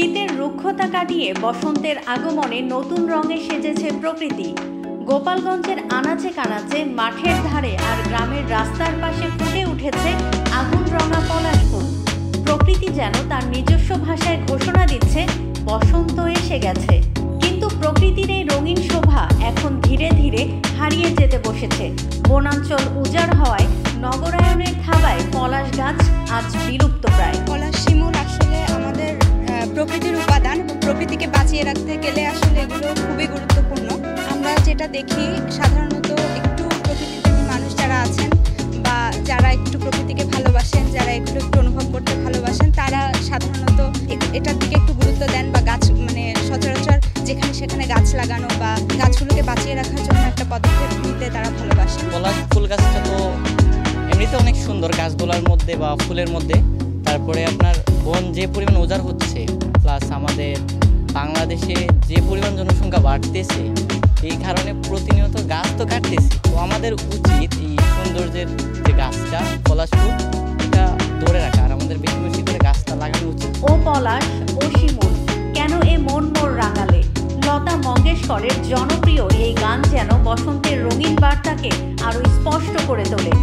শীতের রুক্ষতা কাটিয়ে বসন্তের আগমনে নতুন রঙে সেজেছে প্রকৃতি। গোপালগঞ্জের আনাচে কানাচে, মাঠের ধারে আর গ্রামের রাস্তার পাশে ফুটে উঠেছে আগুন রঙা পলাশ ফুল। প্রকৃতি যেন তার নিজস্ব ভাষায় ঘোষণা দিচ্ছে বসন্ত এসে গেছে। কিন্তু প্রকৃতির এই রঙিন শোভা এখন ধীরে ধীরে হারিয়ে যেতে বসেছে। বনাঞ্চল উজাড় হওয়ায় নগরায়নের থাবায় পলাশ গাছ আজ বিলুপ্ত প্রায়। পলাশ, শিমুল আসলে আমাদের প্রকৃতির উপাদান। প্রকৃতিকে বাঁচিয়ে রাখতে গেলে আসলে এগুলো খুবই গুরুত্বপূর্ণ। আমরা যেটা দেখি সাধারণত একটু প্রকৃতিপ্রেমী মানুষ যারা আছেন বা যারা একটু প্রকৃতিকে ভালোবাসেন, যারা এগুলো একটু অনুভব করতে ভালোবাসেন, তারা সাধারণত এটার দিকে একটু গুরুত্ব দেন বা গাছ সচরাচর যেখানে সেখানে গাছ লাগানো বা গাছগুলোকে বাঁচিয়ে রাখার জন্য একটা পদক্ষেপ নিতে তারা ভালোবাসেন। পলাশ ফুল গাছটা তো এমনিতে অনেক সুন্দর গাছগুলোর মধ্যে বা ফুলের মধ্যে। তারপরে আপনার বন যে পরিমাণ উজাড় হচ্ছে, প্লাস আমাদের বাংলাদেশে যে পরিমাণ জনসংখ্যা বাড়তেছে, এই কারণে প্রতিনিয়ত গাছ তো কাটতেছি। তো আমাদের উচিত এই সৌন্দর্যের যে গাছটা পলাশ ফুল, এটা ধরে রাখা আর আমাদের বেশি বেশি করে গাছটা লাগানো উচিত। ও পলাশ ও শিমুল কেন এ মন মোর রাঙালে, লতা মঙ্গেশকরের জনপ্রিয় এই গান যেন বসন্তের রঙিন বার্তাকে আরো স্পষ্ট করে তোলে।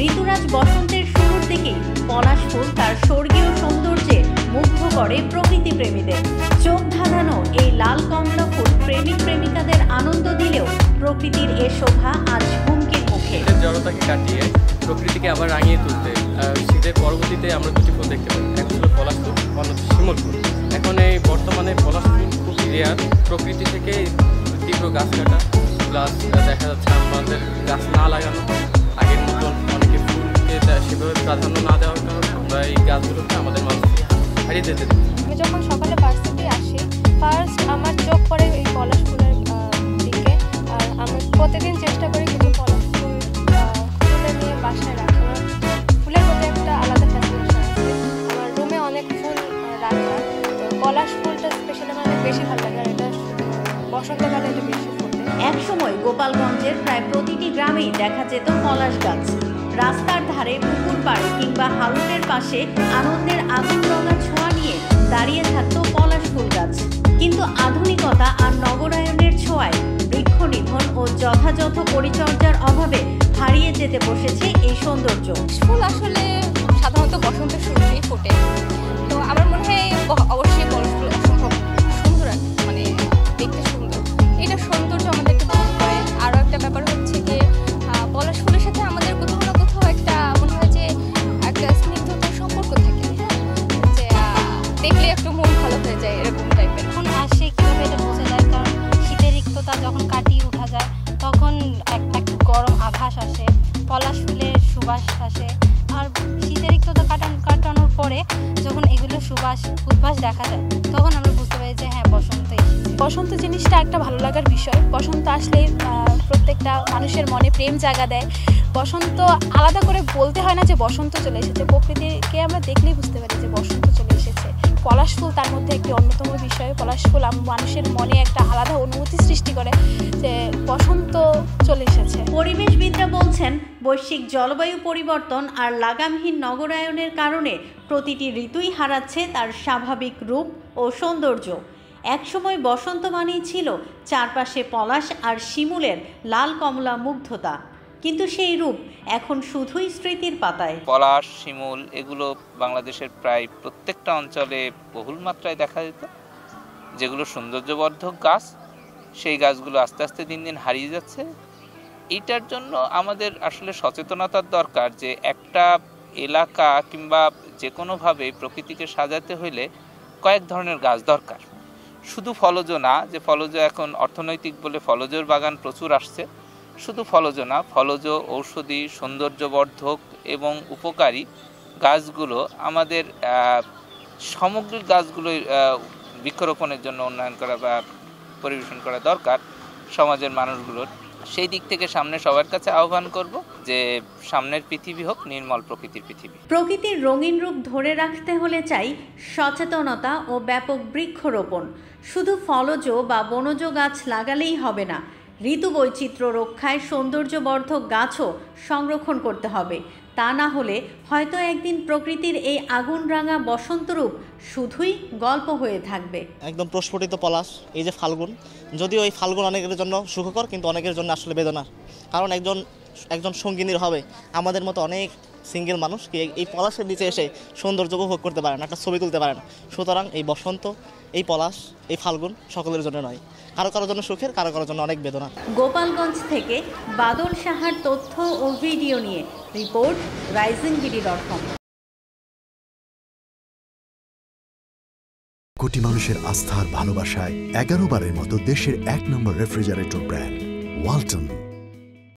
ঋতুরাজ বসন্তের শুরুর দিকেই পলাশ ফুল তার স্বর্গীয় সৌন্দর্যে মুগ্ধ করে প্রকৃতি প্রেমীদের। চোখ ধাঁধানো এই লাল কমলা ফুল প্রেমিক প্রেমিকাদের আনন্দ দিলেও প্রকৃতির এ শোভা আজ হুমকির মুখে। জড়তাকে কাটিয়ে প্রকৃতিকে আবার রাঙিয়ে তুলতে শীতের পরবর্তীতে আমরা দুটি ফুল দেখতে পাই, এক হলো পলাশ ফুল, অন্য শিমুল ফুল। এখন এই বর্তমানে পলাশ ফুল খুবই রেয়ার। প্রকৃতি থেকে তীব্র গাছ কাটা, প্লাস দেখা যাচ্ছে আমাদের গাছ না লাগানো, আগের মতন অনেকে ফুলকে সেভাবে প্রাধান্য না দেওয়ার কারণে আমরা এই গাছগুলোকে আমাদের মাঝে হারিয়ে যেতে দিই। আমি যখন সকালে ভার্সিটি আসি, ফার্স্ট আমার চোখ পড়ে এই পলাশ ফুলের দিকে। আর আমি প্রতিদিন চেষ্টা করি কিছু পলাশ ফুল তুলে নিয়ে বাসায় রাখি। ফুলের মধ্যে একটা আলাদা ফ্যাসিনেশন আছে। আমার রুমে অনেক ফুল রাখা, তো পলাশ ফুলটা স্পেশালি আমার অনেক বেশি ভালো লাগে। আর এটা বসন্তকালে এটা বেশি ফুটে। একসময় গোপালগঞ্জের প্রায় প্রতিটি গ্রামেই দেখা যেত পলাশ গাছ। রাস্তার ধারে, পুকুর পাড়ে কিংবা হালুটের পাশে আনন্দের আগুন রঙা ছোঁয়া নিয়ে দাঁড়িয়ে থাকতো পলাশ ফুল গাছ। কিন্তু আধুনিকতা আর নগরায়নের ছোঁয়ায় বৃক্ষ নিধন ও যথাযথ পরিচর্যার অভাবে হারিয়ে যেতে বসেছে এই সৌন্দর্য। ফুল আসলে সাধারণত বসন্তের শুরুতেই ফোটে, তো আমার মনে হয় অবশ্যই পলাশ ফুল অসম্ভব সুন্দর, মানে দেখতে সুন্দর। এটা সৌন্দর্য আমাদেরকে বহন করে। আরও একটা ব্যাপার হচ্ছে যে পলাশ ফুলের সাথে আমাদের কোথাও না কোথাও একটা মনে হয় যে একটা স্নিগ্ধতার সম্পর্ক থাকে, যে দেখলে একটু মন ভালো হয়ে যায়, এরকম টাইপের। এখন আসে কীভাবে এটা বোঝা যায়, কারণ শীতের রিক্ততা যখন কাটিয়ে ওঠা যায় তখন একটা গরম আভাস আসে, পলাশ ফুলের সুবাস আসে। আর শীতের রিক্ততা কাটানোর পরে যখন এগুলো সুবাস উদ্ভাস দেখা যায়, তখন আমরা বুঝতে পারি যে হ্যাঁ, বসন্ত এসেছে। বসন্ত জিনিসটা একটা ভালো লাগার বিষয়। বসন্ত আসলে প্রত্যেকটা মানুষের মনে প্রেম জাগা দেয়। বসন্ত আলাদা করে বলতে হয় না যে বসন্ত চলে এসেছে, প্রকৃতিকে আমরা দেখলেই বুঝতে পারি যে বসন্ত চলে এসেছে। পলাশ ফুল তার মধ্যে একটি অন্যতম বিষয়। পলাশ ফুল মানুষের মনে একটা আলাদা অনুভূতি সৃষ্টি করে যে বসন্ত চলে এসেছে। পরিবেশবিদরা বলছেন, বৈশ্বিক জলবায়ু পরিবর্তন আর লাগামহীন নগরায়নের কারণে প্রতিটি ঋতুই হারাচ্ছে তার স্বাভাবিক রূপ ও সৌন্দর্য। একসময় বসন্ত মানেই ছিল চারপাশে পলাশ আর শিমুলের লাল কমলা মুগ্ধতা, কিন্তু সেই রূপ এখন শুধুই স্মৃতির পাতায়। পলাশ, শিমুল এগুলো বাংলাদেশের প্রায় প্রত্যেকটা অঞ্চলে বহুল মাত্রায় দেখা যেত। যেগুলো সৌন্দর্যবর্ধক গাছ, সেই গাছগুলো আস্তে আস্তে দিন দিন হারিয়ে যাচ্ছে। এইটার জন্য আমাদের আসলে সচেতনতার দরকার, যে একটা এলাকা কিংবা যে কোনোভাবে প্রকৃতিকে সাজাতে হইলে কয়েক ধরনের গাছ দরকার। শুধু ফলজ না, যে ফলজ এখন অর্থনৈতিক বলে ফলজের বাগান প্রচুর আসছে, শুধু ফলজ না, ফলজ, ঔষধি, সৌন্দর্যবর্ধক এবং উপকারী গাছগুলো আমাদের সামগ্রিক গাছগুলো বৃক্ষরোপণের জন্য উন্নয়ন করা বা পরিবেশন করা দরকার সমাজের মানুষগুলোর। সেই দিক থেকে সামনে সবার কাছে আহ্বান করব যে সামনের পৃথিবী হোক নির্মল প্রকৃতির পৃথিবী। প্রকৃতির রঙিন রূপ ধরে রাখতে হলে চাই সচেতনতা ও ব্যাপক বৃক্ষরোপণ। শুধু ফলজ বা বনজ গাছ লাগালেই হবে না, ঋতু বৈচিত্র্য রক্ষায় সৌন্দর্যবর্ধক গাছও সংরক্ষণ করতে হবে। তা না হলে হয়তো একদিন প্রকৃতির এই আগুন রাঙা বসন্তরূপ শুধুই গল্প হয়ে থাকবে। একদম প্রস্ফুটিত পলাশ, এই যে ফাল্গুন, যদিও এই ফাল্গুন অনেকের জন্য সুখকর কিন্তু অনেকের জন্য আসলে বেদনার, কারণ একজন সঙ্গিনীর হবে আমাদের মতো অনেক সিঙ্গেল মানুষ কি এই পলাশের নিচে এসে সৌন্দর্য উপভোগ করতে পারে না, একটা ছবি তুলতে পারে না। সুতরাং এই বসন্ত, এই পলাশ, এই ফাল্গুন সকলের জন্য নয়, কারো জন্য সুখের, কারো জন্য অনেক বেদনা। গোপালগঞ্জ থেকে বাদল সাহার তথ্য ও ভিডিও নিয়ে রিপোর্ট risingBD.com। কোটি মানুষের আস্থার ভালোবাসায় 11 বারের মতো দেশের 1 নম্বর রেফ্রিজারেটর ব্র্যান্ড ওয়ালটন।